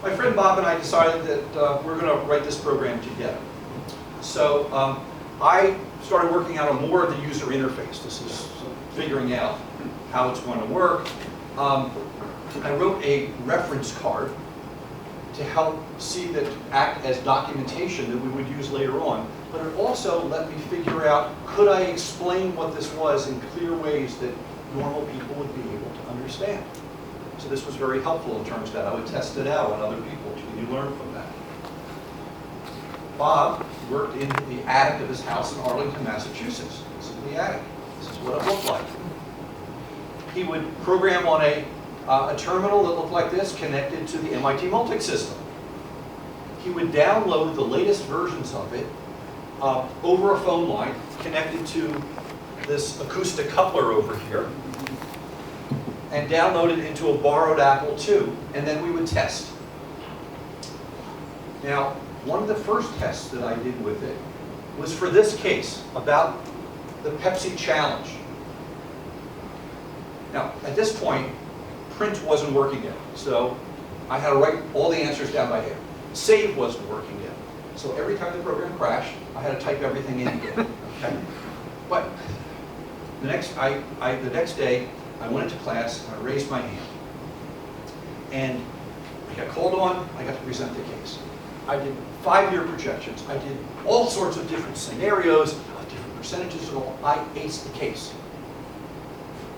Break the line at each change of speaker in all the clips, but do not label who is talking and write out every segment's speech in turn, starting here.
my friend Bob and I decided that we're going to write this program together. So I started working out on more of the user interface. This is figuring out how it's going to work. I wrote a reference card to help see that act as documentation that we would use later on. But it also let me figure out, could I explain what this was in clear ways that normal people would be able to understand? So this was very helpful in terms of that. I would test it out on other people too. You learn from that. Bob worked in the attic of his house in Arlington, Massachusetts. This is the attic. This is what it looked like. He would program on a terminal that looked like this, connected to the MIT Multic system. He would download the latest versions of it over a phone line, connected to this acoustic coupler over here, and download it into a borrowed Apple II, and then we would test. Now, one of the first tests that I did with it was for this case, about the Pepsi Challenge. Now, at this point, print wasn't working yet, so I had to write all the answers down by hand. Save wasn't working yet, so every time the program crashed, I had to type everything in again. Okay? But the next day, I went into class and I raised my hand, and I got called on. I got to present the case. I did 5-year projections. I did all sorts of different scenarios, different percentages, and all. I aced the case.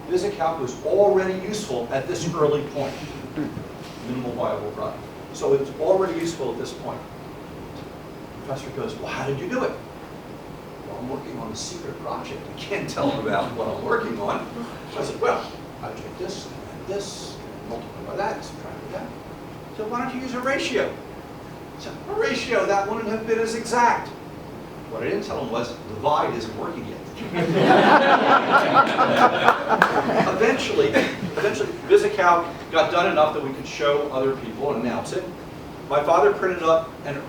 VisiCalc was already useful at this early point, minimal viable product. So it's already useful at this point. The professor goes, well, how did you do it? Well, I'm working on a secret project. I can't tell them about what I'm working on. I said, well, I take this, and this, and multiply by that, and subtract by that. So why don't you use a ratio? I said, a ratio, that wouldn't have been as exact. What I didn't tell him was, divide isn't working yet. Eventually, VisiCalc got done enough that we could show other people and announce it. My father printed up an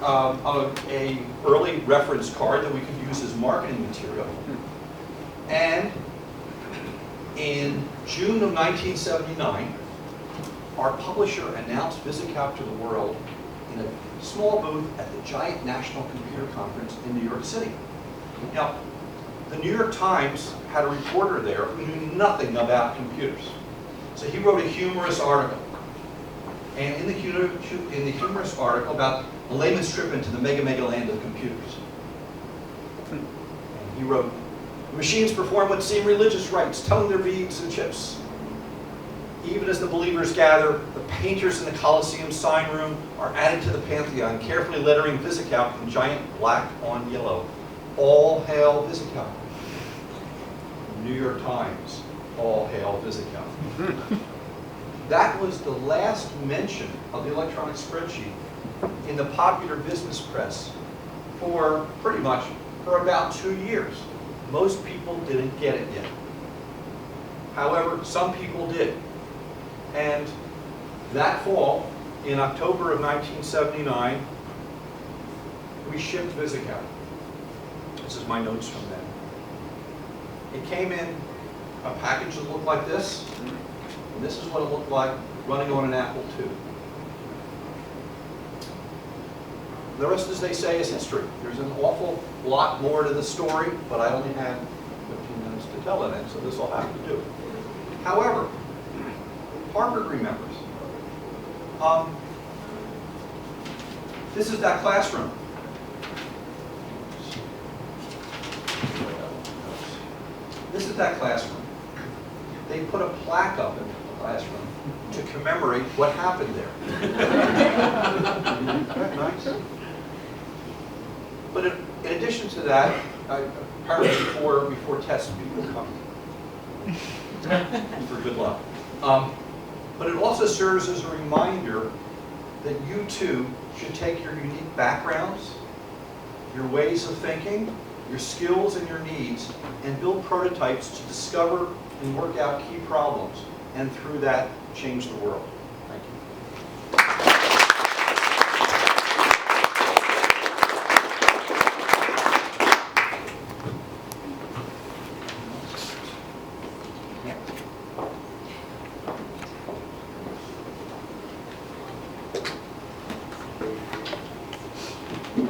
early reference card that we could use as marketing material. And in June of 1979, our publisher announced VisiCalc to the world in a small booth at the giant National Computer Conference in New York City. Now, the New York Times had a reporter there who knew nothing about computers. So he wrote a humorous article. And in the humorous article about a layman's trip into the mega land of computers. And he wrote, the machines perform what seem religious rites, telling their beads and chips. Even as the believers gather, the painters in the Colosseum sign room are added to the pantheon, carefully lettering VisiCalc in giant black on yellow. All hail VisiCalc. New York Times, all hail VisiCalc. That was the last mention of the electronic spreadsheet in the popular business press for pretty much for about 2 years. Most people didn't get it yet. However, some people did. And that fall, in October of 1979, we shipped VisiCalc. This is my notes from then. It came in a package that looked like this, and this is what it looked like running on an Apple II. The rest, as they say, is history. There's an awful lot more to the story, but I only had 15 minutes to tell it in, so this will have to do. However, Harvard remembers. This is that classroom. This is that classroom. They put a plaque up in the classroom to commemorate what happened there. Isn't that nice? But in addition to that, apparently before tests, people come for good luck. But it also serves as a reminder that you too should take your unique backgrounds, your ways of thinking, your skills and your needs, and build prototypes to discover and work out key problems, and through that, change the world. Thank you.